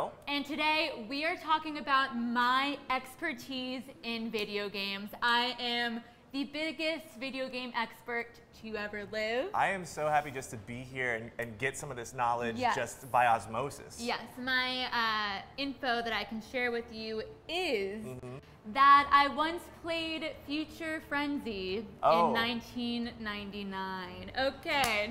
Phil. And today we are talking about my expertise in video games. I am the biggest video game expert to ever live. I am so happy just to be here and get some of this knowledge just by osmosis. Yes, my info that I can share with you is that I once played Future Frenzy in 1999. Okay,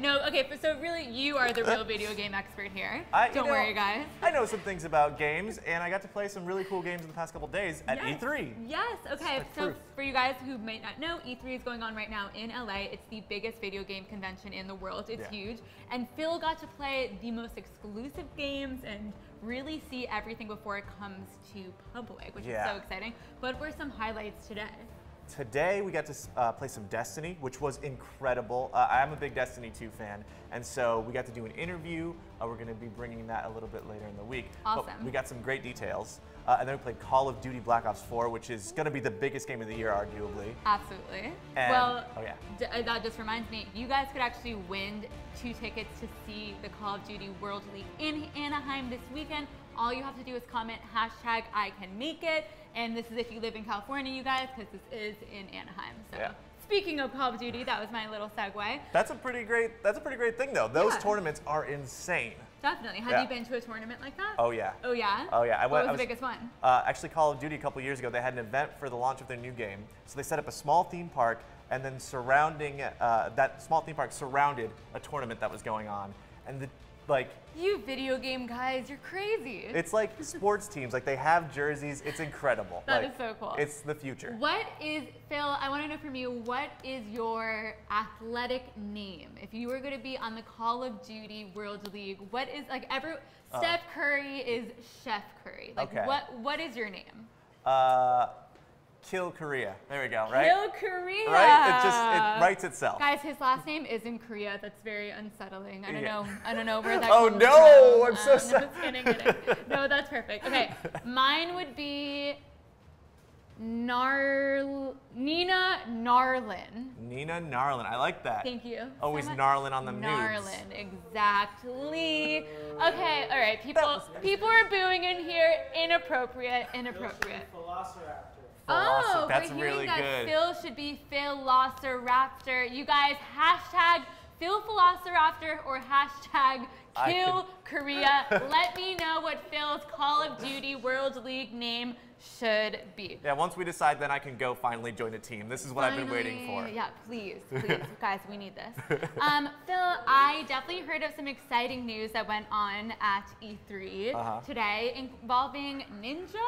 so really you are the real video game expert here. Don't worry, guys. I know some things about games, and I got to play some really cool games in the past couple days at E3. Yes, okay, so for you guys who may not know, E3 is going on right now in LA. It's the biggest video game convention in the world. It's huge. And Phil got to play the most exclusive games and really see everything before it comes to public, which is so exciting. What were some highlights today? Today we got to play some Destiny, which was incredible. I'm a big Destiny 2 fan, and so we got to do an interview. We're going to be bringing that a little bit later in the week. Awesome. But we got some great details. And then we played Call of Duty Black Ops 4, which is going to be the biggest game of the year, arguably. Absolutely. And, well, that just reminds me, you guys could actually win 2 tickets to see the Call of Duty World League in Anaheim this weekend. All you have to do is comment #ICanMakeIt, and this is if you live in California, you guys, because this is in Anaheim. So speaking of Call of Duty, that was my little segue. That's a pretty great thing, though. Those tournaments are insane. Definitely. Have you been to a tournament like that? Oh yeah. Oh yeah? Oh yeah. What was the biggest one? Actually, Call of Duty a couple years ago, they had an event for the launch of their new game. So they set up a small theme park, and then surrounding that small theme park surrounded a tournament that was going on, and you video game guys, you're crazy. It's like sports teams. Like, they have jerseys. It's incredible. That is so cool. It's the future. What is, Phil, I want to know from you, what is your athletic name? If you were going to be on the Call of Duty World League, what is, like, Steph Curry is Chef Curry. Like, what is your name? Kill Korea. There we go, right? Kill Korea. Right? It writes itself. Guys, his last name is in Korea. That's very unsettling. I don't know where that comes from. Oh no, I'm so sorry. No, just kidding. No, that's perfect. Okay, mine would be Nina Narlin. Nina Narlin. I like that. Thank you. Always Narlin on the news. Narlin, exactly. Okay, all right. People are booing in here. Inappropriate. Oh, that's we're really hearing that good. Phil should be Philosopher. You guys, #PhilPhilosopher or #Kill Korea. Let me know what Phil's Call of Duty World League name should be. Yeah, once we decide, then I can go finally join a team. This is what I've been waiting for. Yeah, please, guys, we need this. Phil, I definitely heard of some exciting news that went on at E3 today involving Ninja.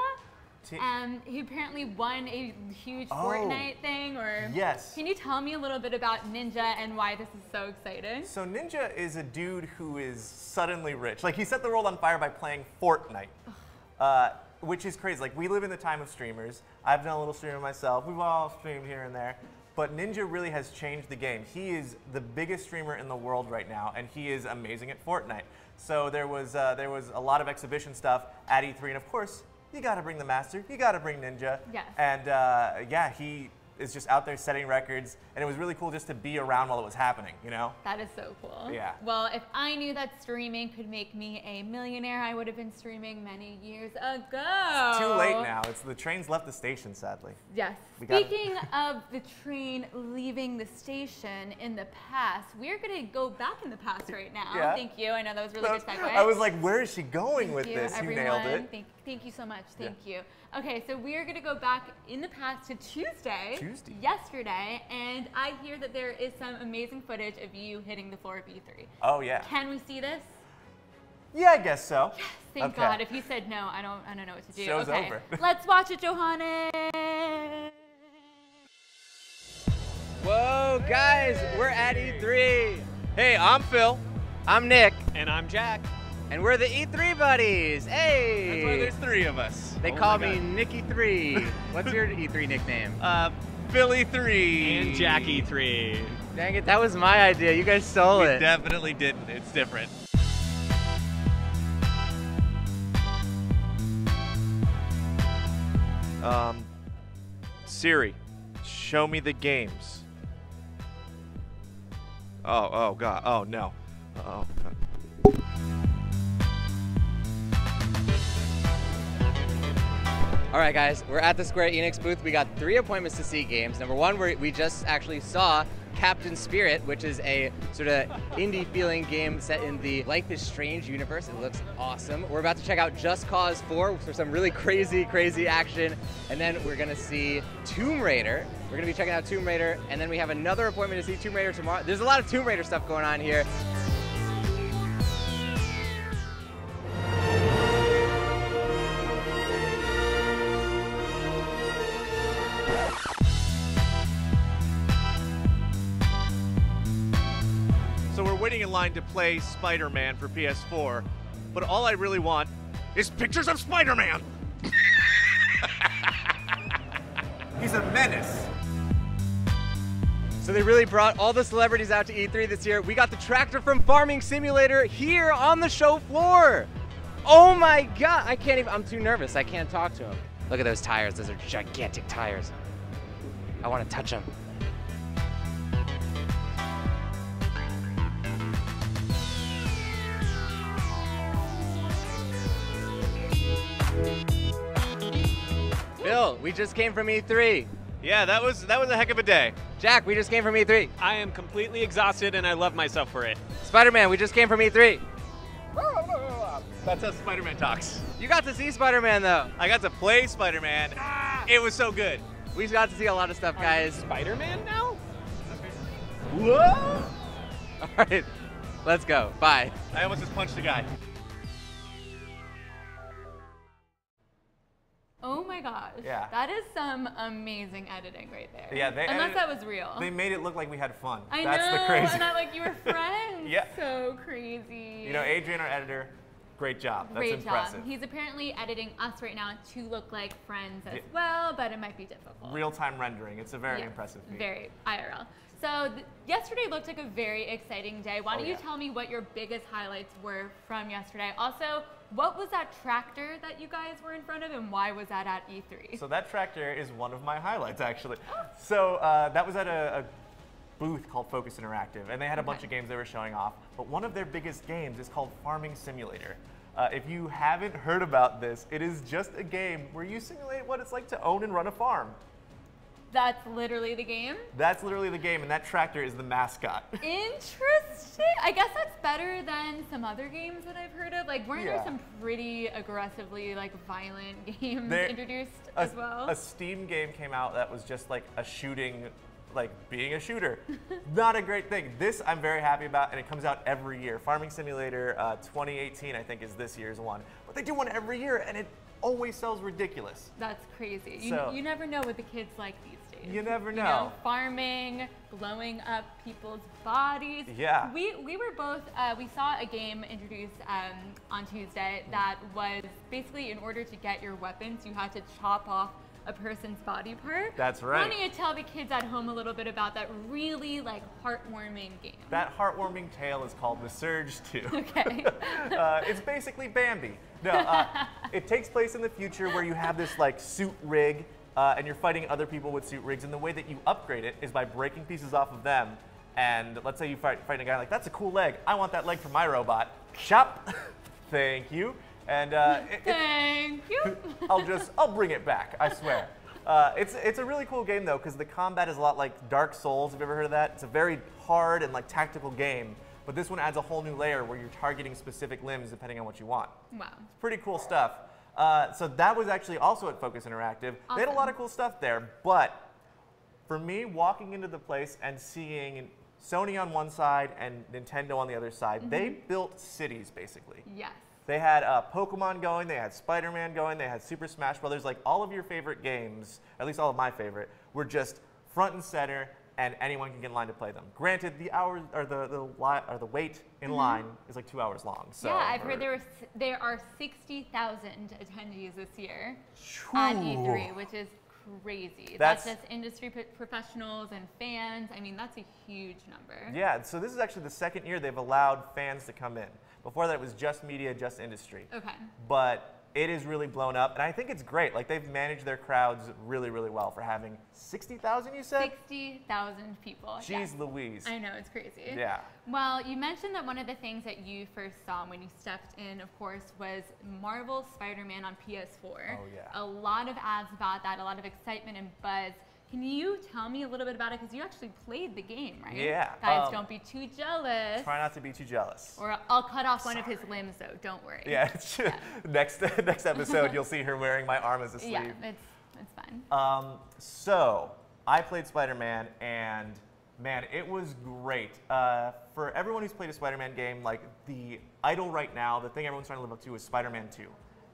He apparently won a huge Fortnite thing, or can you tell me a little bit about Ninja and why this is so exciting? So Ninja is a dude who is suddenly rich. Like, he set the world on fire by playing Fortnite, which is crazy. Like, we live in the time of streamers. I've done a little streaming myself. We've all streamed here and there. But Ninja really has changed the game. He is the biggest streamer in the world right now, and he is amazing at Fortnite. So there was a lot of exhibition stuff at E3, and of course, you gotta bring the master, you gotta bring Ninja. Yes. And he is just out there setting records, and it was really cool just to be around while it was happening, you know? That is so cool. Yeah. Well, if I knew that streaming could make me a millionaire, I would have been streaming many years ago. It's too late now. The train's left the station, sadly. Yes. Speaking of the train leaving the station in the past, we're gonna go back in the past right now. Yeah. Thank you. I know that was really good segue. I was like, where is she going with this? Everyone. You nailed it. Thank you so much. Thank you. Okay, so we are going to go back in the past to Tuesday. Yesterday, and I hear that there is some amazing footage of you hitting the floor of E3. Oh yeah. Can we see this? Yeah, I guess so. Yes, thank God. If you said no, I don't know what to do. Show's over. Let's watch it, Johannes. Whoa, guys, we're at E3. Hey, I'm Phil. I'm Nick. And I'm Jack. And we're the E3 buddies. Hey! That's why there's 3 of us. They call me Nicky3. What's your E3 nickname? Philly3. And Jackie3. Dang it, that was my idea. You guys stole it. We definitely didn't. It's different. Siri, show me the games. Oh God. Oh no. Oh. All right, guys, we're at the Square Enix booth. We got 3 appointments to see games. Number 1, we just actually saw Captain Spirit, which is a sort of indie feeling game set in the Life is Strange universe. It looks awesome. We're about to check out Just Cause 4 for some really crazy action. And then we're gonna see Tomb Raider. We're gonna be checking out Tomb Raider. And then we have another appointment to see Tomb Raider tomorrow. There's a lot of Tomb Raider stuff going on here. So we're waiting in line to play Spider-Man for PS4, but all I really want is pictures of Spider-Man! He's a menace. So they really brought all the celebrities out to E3 this year. We got the tractor from Farming Simulator here on the show floor. Oh my God, I can't even, I'm too nervous. I can't talk to him. Look at those tires, those are gigantic tires. I want to touch them. Bill, we just came from E3. Yeah, that was a heck of a day. Jack, we just came from E3. I am completely exhausted and I love myself for it. Spider-Man, we just came from E3. That's how Spider-Man talks. You got to see Spider-Man though. I got to play Spider-Man. It was so good. We got to see a lot of stuff, guys. Spider-Man now? Whoa! All right, let's go. Bye. I almost just punched a guy. Oh my gosh. Yeah. That is some amazing editing right there. Yeah, they Unless edited- that was real. They made it look like we had fun. I That's know, the crazy. and that like you were friends. Yeah. So crazy. You know, Adrian, our editor, great job. That's Great impressive. job. He's apparently editing us right now to look like friends as well, but it might be difficult. Real-time rendering. It's a very Yes, impressive feat. Very IRL. So yesterday looked like a very exciting day. Why don't you yeah. tell me what your biggest highlights were from yesterday? Also, what was that tractor that you guys were in front of, and why was that at E3? So that tractor is one of my highlights, actually. So that was at a booth called Focus Interactive, and they had a bunch of games they were showing off. But one of their biggest games is called Farming Simulator. If you haven't heard about this, it is just a game where you simulate what it's like to own and run a farm. That's literally the game? That's literally the game, and that tractor is the mascot. Interesting. I guess that's better than some other games that I've heard of. Like, weren't there Yeah. some pretty aggressively like violent games There- introduced as well? A Steam game came out that was just like a shooting, like being a shooter. Not a great thing. This I'm very happy about, and it comes out every year. Farming Simulator 2018, I think, is this year's one. But they do one every year, and it always sells ridiculous. That's crazy. So- You never know what the kids like these days. You never You know. farming, blowing up people's bodies. Yeah. We were both, we saw a game introduced on Tuesday that was basically in order to get your weapons, you had to chop off a person's body part. That's right. Why don't you tell the kids at home a little bit about that really like heartwarming game? That heartwarming tale is called The Surge 2. Okay. It's basically Bambi. No, it takes place in the future where you have this like suit rig, and you're fighting other people with suit rigs, and the way that you upgrade it is by breaking pieces off of them. And let's say you fight a guy like, that's a cool leg. I want that leg for my robot. Chop. Thank you. And Thank you. I'll bring it back, I swear. It's a really cool game though, because the combat is a lot like Dark Souls. Have you ever heard of that? It's a very hard and like tactical game, but this one adds a whole new layer where you're targeting specific limbs depending on what you want. Wow. It's pretty cool stuff. So that was actually also at Focus Interactive. They had a lot of cool stuff there, but for me, walking into the place and seeing Sony on one side and Nintendo on the other side, they built cities basically. Yes. They had Pokemon going, they had Spider-Man going, they had Super Smash Brothers. Like all of your favorite games, at least all of my favorite, were just front and center, and anyone can get in line to play them. Granted, the hours or the wait in line is like 2 hours long. So Yeah, I've heard there are 60,000 attendees this year at E3, which is crazy. That's just industry professionals and fans. I mean, that's a huge number. Yeah, so this is actually the second year they've allowed fans to come in. Before that, it was just media, just industry. Okay. But it is really blown up, and I think it's great. Like, they've managed their crowds really, really well for having 60,000, you said? 60,000 people. Jeez Louise. I know, it's crazy. Yeah. Well, you mentioned that one of the things that you first saw when you stepped in, of course, was Marvel Spider-Man on PS4. Oh, yeah. A lot of ads about that, a lot of excitement and buzz. Can you tell me a little bit about it? Because you actually played the game, right? Yeah. Guys, don't be too jealous. Try not to be too jealous. Or I'll cut off one of his limbs, though. Don't worry. Yeah. Next episode, you'll see her wearing my arm as a sleeve. Yeah, it's fun. So I played Spider-Man, and man, it was great. For everyone who's played a Spider-Man game, like the idol right now, the thing everyone's trying to live up to is Spider-Man 2.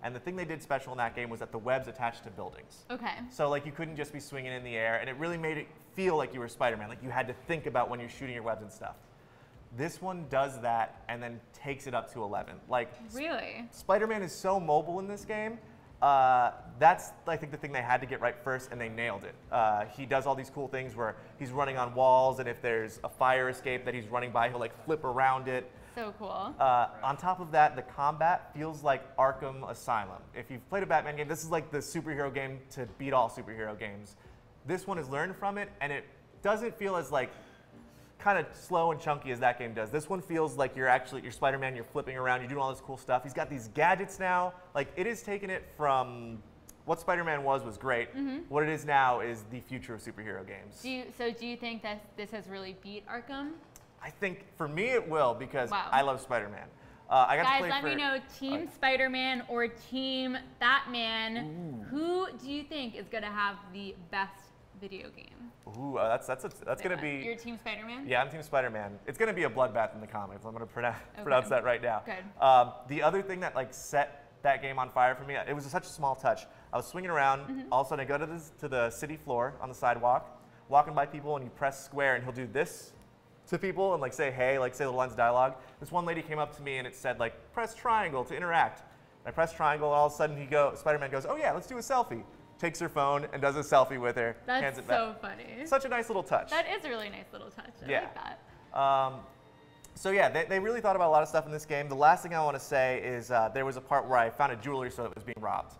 And the thing they did special in that game was that the web's attached to buildings. Okay. So like you couldn't just be swinging in the air, and it really made it feel like you were Spider-Man. Like you had to think about when you're shooting your webs and stuff. This one does that and then takes it up to 11. Like really? Spider-Man is so mobile in this game. That's I think the thing they had to get right first, and they nailed it. He does all these cool things where he's running on walls, and if there's a fire escape that he's running by, he'll like flip around it. So cool. On top of that, the combat feels like Arkham Asylum. If you've played a Batman game, this is like the superhero game to beat all superhero games. This one has learned from it, and it doesn't feel as like kind of slow and chunky as that game does. This one feels like you're Spider-Man, you're flipping around, you're doing all this cool stuff. He's got these gadgets now. Like it is taking it from what Spider-Man was great. Mm-hmm. What it is now is the future of superhero games. Do you think that this has really beat Arkham? I think for me it will, because wow. I love Spider-Man. Guys, let me know, Team Spider-Man or Team Batman. Ooh. Who do you think is going to have the best video game? Ooh, that's going to be... You're Team Spider-Man? Yeah, I'm Team Spider-Man. It's going to be a bloodbath in the comics. I'm going to pronounce that right now. Good. The other thing that like set that game on fire for me, it was such a small touch. I was swinging around, all of a sudden I go to the city floor on the sidewalk, walking by people, and you press square, and he'll do this to people and like say hey, like say the lines of dialogue. This one lady came up to me and it said like press triangle to interact. And I pressed triangle, and all of a sudden Spider-Man goes, oh yeah, let's do a selfie. Takes her phone and does a selfie with her. That's hands it so back. Funny. Such a nice little touch. That is a really nice little touch. I like that. So yeah, they really thought about a lot of stuff in this game. The last thing I want to say is there was a part where I found a jewelry store that was being robbed.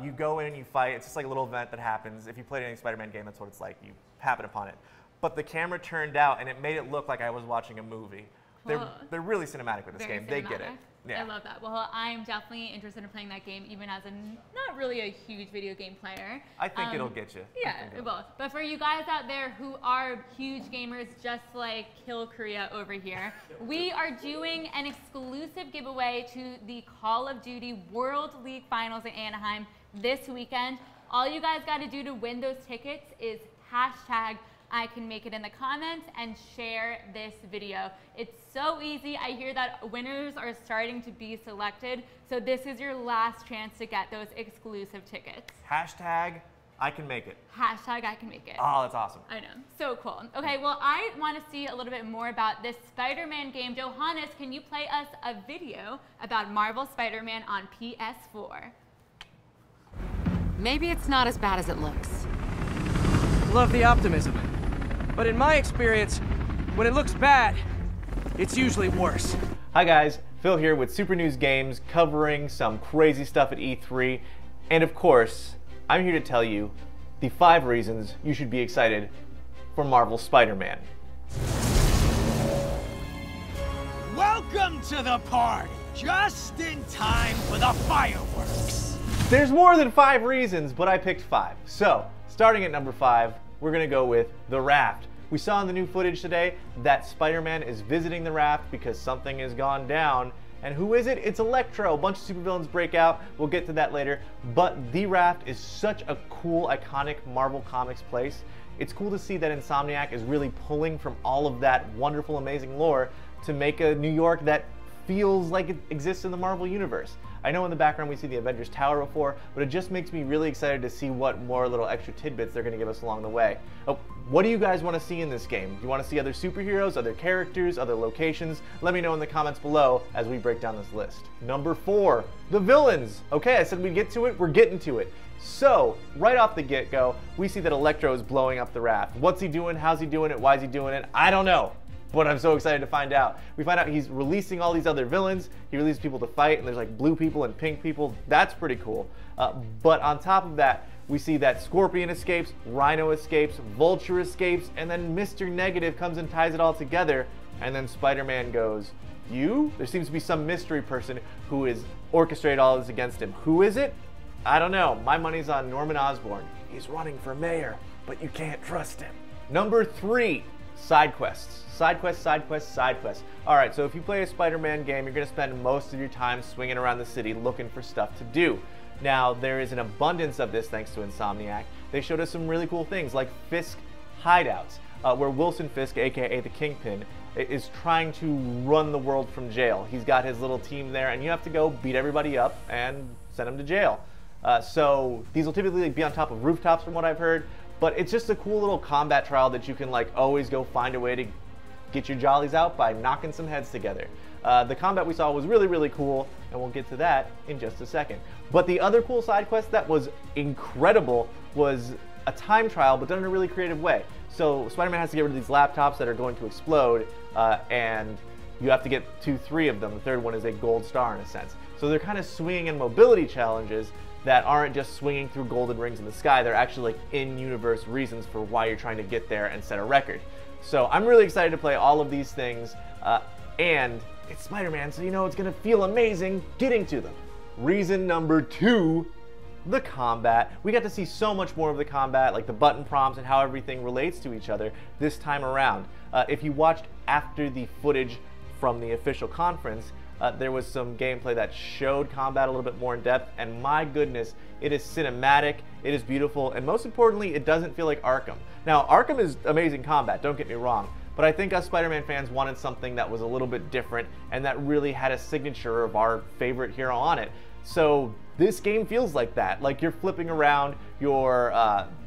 You go in and you fight. It's just like a little event that happens. If you played any Spider-Man game, that's what it's like. You happen upon it. But the camera turned out, and it made it look like I was watching a movie. Cool. They're really cinematic with this game. They get it. Yeah. I love that. Well, I'm definitely interested in playing that game, even as not really a huge video game player. I think it'll get you. Yeah, it will. But for you guys out there who are huge gamers, just like Kill Korea over here, we are doing an exclusive giveaway to the Call of Duty World League Finals in Anaheim this weekend. All you guys got to do to win those tickets is hashtag I can make it in the comments and share this video. It's so easy. I hear that winners are starting to be selected, so this is your last chance to get those exclusive tickets. Hashtag I can make it. Hashtag I can make it. Oh, that's awesome. I know, so cool. Okay, well, I want to see a little bit more about this Spider-Man game. Johannes, can you play us a video about Marvel Spider-Man on PS4? Maybe it's not as bad as it looks. Love the optimism. But in my experience, when it looks bad, it's usually worse. Hi guys, Phil here with Super News Games, covering some crazy stuff at E3. And of course, I'm here to tell you the 5 reasons you should be excited for Marvel Spider-Man. Welcome to the party, just in time for the fireworks. There's more than 5 reasons, but I picked 5. So, starting at number 5, we're gonna go with the raft. We saw in the new footage today that Spider-Man is visiting the raft because something has gone down. And who is it? It's Electro. A bunch of supervillains break out. We'll get to that later. But the raft is such a cool, iconic Marvel Comics place. It's cool to see that Insomniac is really pulling from all of that wonderful, amazing lore to make a New York that feels like it exists in the Marvel Universe. I know in the background we see the Avengers Tower before, but it just makes me really excited to see what more little extra tidbits they're going to give us along the way. Oh, what do you guys want to see in this game? Do you want to see other superheroes, other characters, other locations? Let me know in the comments below as we break down this list. Number 4, the villains. Okay, I said we'd get to it, we're getting to it. So, right off the get-go, we see that Electro is blowing up the raft. What's he doing? How's he doing it? Why is he doing it? I don't know. but I'm so excited to find out. We find out he's releasing all these other villains. He releases people to fight, and there's like blue people and pink people. That's pretty cool. But on top of that, we see that Scorpion escapes, Rhino escapes, Vulture escapes, and then Mr. Negative comes and ties it all together. And then Spider-Man goes, "You?" There seems to be some mystery person who is orchestrated all this against him. Who is it? I don't know. My money's on Norman Osborn. He's running for mayor, but you can't trust him. Number 3, side quests. Side quests, side quests, side quests. All right, so if you play a Spider-Man game, you're gonna spend most of your time swinging around the city looking for stuff to do. Now, there is an abundance of this thanks to Insomniac. They showed us some really cool things like Fisk hideouts, where Wilson Fisk, aka the Kingpin, is trying to run the world from jail. He's got his little team there, and you have to go beat everybody up and send them to jail. So these will typically be on top of rooftops from what I've heard, but it's just a cool little combat trial that you can like always go find a way to get your jollies out by knocking some heads together. The combat we saw was really, really cool, and we'll get to that in just a second. But the other cool side quest that was incredible was a time trial, but done in a really creative way. So Spider-Man has to get rid of these laptops that are going to explode, and you have to get 3 of them. The third one is a gold star in a sense. So they're kind of swinging and mobility challenges that aren't just swinging through golden rings in the sky. They're actually like in-universe reasons for why you're trying to get there and set a record. So I'm really excited to play all of these things, and it's Spider-Man, so you know it's gonna feel amazing getting to them. Reason number 2, the combat. We got to see so much more of the combat, like the button prompts and how everything relates to each other this time around. If you watched after the footage from the official conference, there was some gameplay that showed combat a little bit more in depth, and my goodness, it is cinematic, it is beautiful, and most importantly, it doesn't feel like Arkham. Now, Arkham is amazing combat, don't get me wrong, but I think us Spider-Man fans wanted something that was a little bit different and that really had a signature of our favorite hero on it. So this game feels like that. Like you're flipping around, you're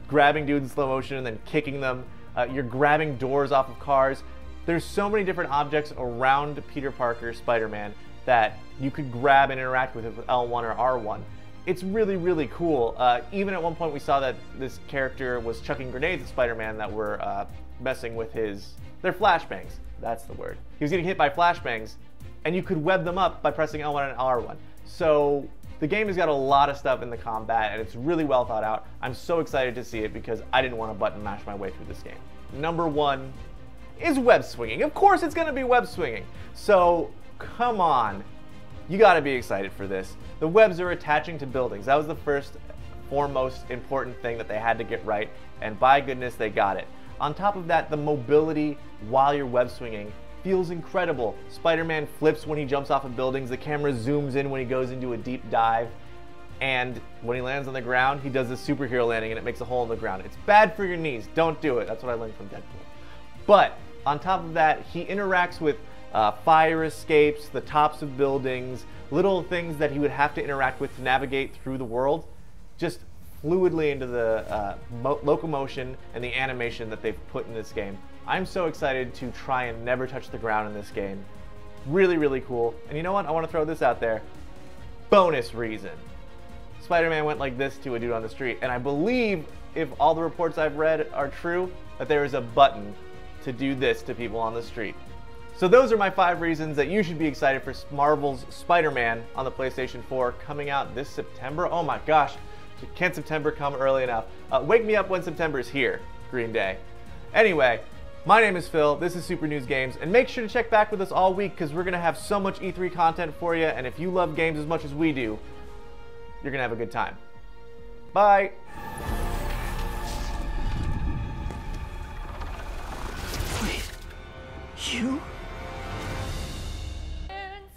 grabbing dudes in slow motion and then kicking them, you're grabbing doors off of cars. There's so many different objects around Peter Parker, Spider-Man, that you could grab and interact with L1 or R1. It's really, really cool. Even at one point we saw that this character was chucking grenades at Spider-Man that were messing with their flashbangs. That's the word. He was getting hit by flashbangs, and you could web them up by pressing L1 and R1. So the game has got a lot of stuff in the combat, and it's really well thought out. I'm so excited to see it because I didn't want to button mash my way through this game. Number 1 is web swinging. Of course it's going to be web swinging. So come on, you got to be excited for this. The webs are attaching to buildings. That was the first, foremost important thing that they had to get right, and by goodness they got it. On top of that, the mobility while you're web swinging feels incredible. Spider-Man flips when he jumps off of buildings, the camera zooms in when he goes into a deep dive, and when he lands on the ground, he does a superhero landing and it makes a hole in the ground. It's bad for your knees, don't do it. That's what I learned from Deadpool. But on top of that, he interacts with fire escapes, the tops of buildings, little things that he would have to interact with to navigate through the world, just fluidly into the locomotion and the animation that they've put in this game. I'm so excited to try and never touch the ground in this game. Really, really cool. And you know what? I want to throw this out there. Bonus reason. Spider-Man went like this to a dude on the street, and I believe, if all the reports I've read are true, that there is a button to do this to people on the street. So those are my 5 reasons that you should be excited for Marvel's Spider-Man on the PlayStation 4 coming out this September. Oh my gosh, can't September come early enough? Wake me up when September is here, Green Day. Anyway, my name is Phil, this is Super News Games, and make sure to check back with us all week because we're going to have so much E3 content for you, and if you love games as much as we do, you're going to have a good time. Bye! Wait, you?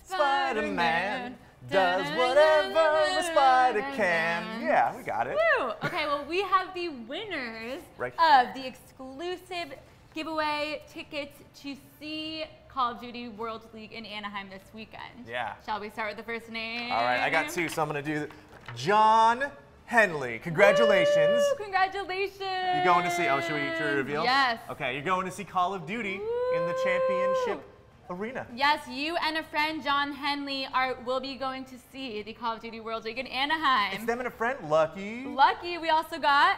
Spider-Man does whatever a spider can. Yeah, we got it. Woo! Okay, well, we have the winners Right. of the exclusive giveaway tickets to see Call of Duty World League in Anaheim this weekend. Yeah. Shall we start with the first name? All right, I got 2, so I'm going to do John Henley. Congratulations. Woo, congratulations. You're going to see, should we get your reveal? Yes. Okay, you're going to see Call of Duty in the championship arena. Yes, you and a friend, John Henley, will be going to see the Call of Duty World League in Anaheim. It's them and a friend. Lucky. Lucky. We also got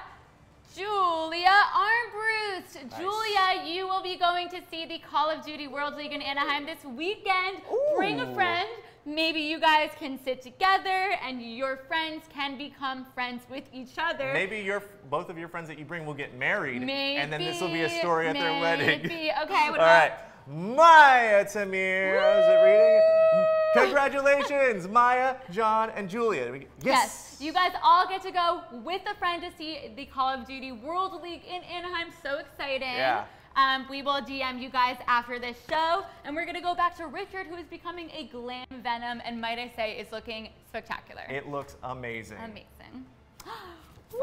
Julia Armbruster. Nice. Julia, you will will be going to see the Call of Duty World League in Anaheim this weekend. Ooh. Bring a friend. Maybe you guys can sit together and your friends can become friends with each other. Maybe both of your friends that you bring will get married. Maybe, and then this will be a story at their wedding. Okay, all right. Maya Tamir, how's it reading? Congratulations, Maya, John, and Julia. Yes. You guys all get to go with a friend to see the Call of Duty World League in Anaheim. So exciting. Yeah. We will DM you guys after this show. And we're going to go back to Richard, who is becoming a glam Venom, and might I say, is looking spectacular. It looks amazing. Amazing. Woo!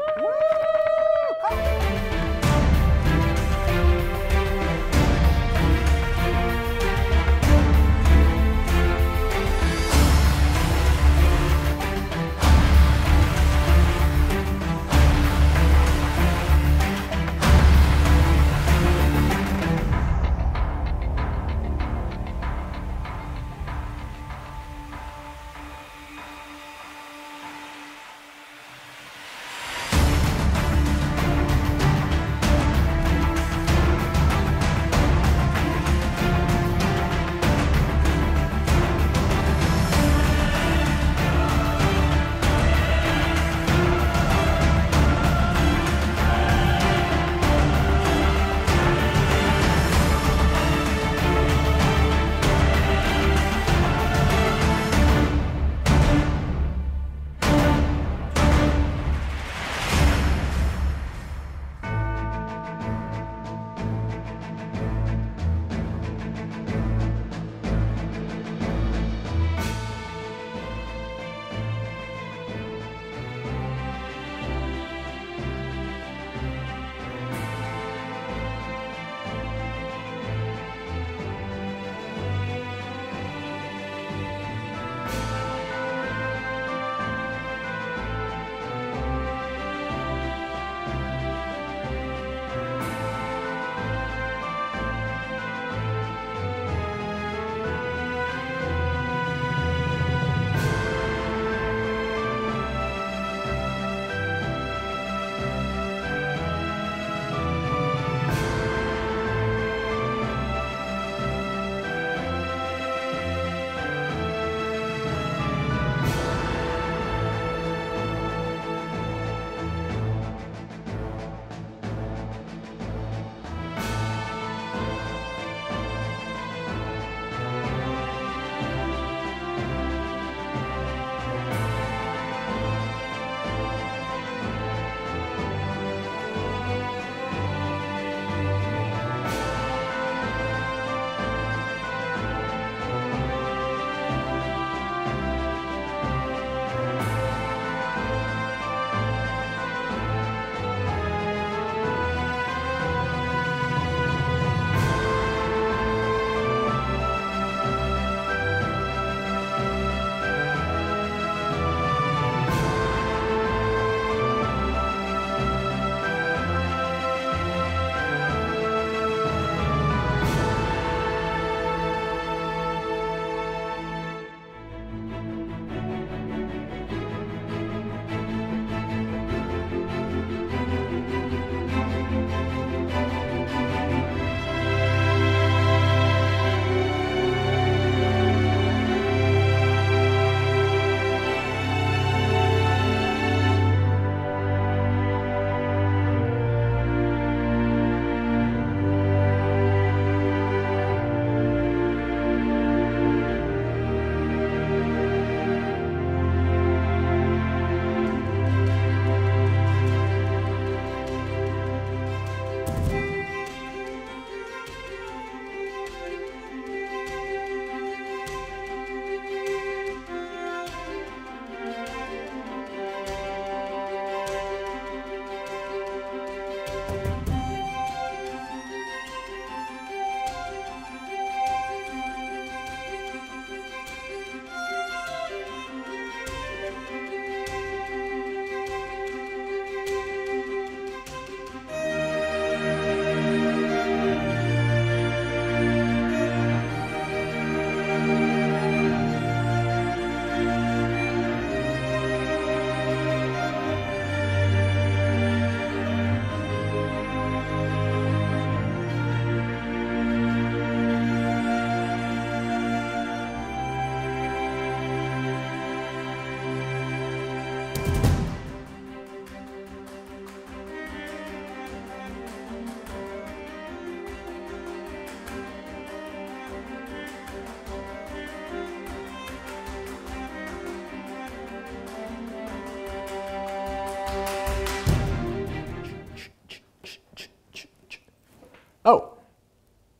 Oh,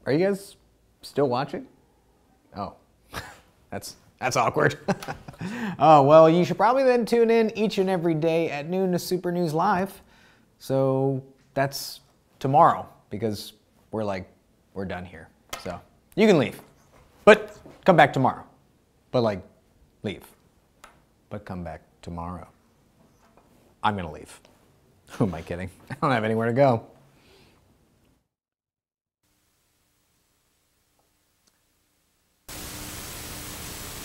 are you guys still watching? Oh, that's awkward. Oh, well, you should probably then tune in each and every day at noon to Super News Live. So that's tomorrow, because we're done here. So you can leave, but come back tomorrow. But leave, but come back tomorrow. I'm gonna leave. Who am I kidding? I don't have anywhere to go.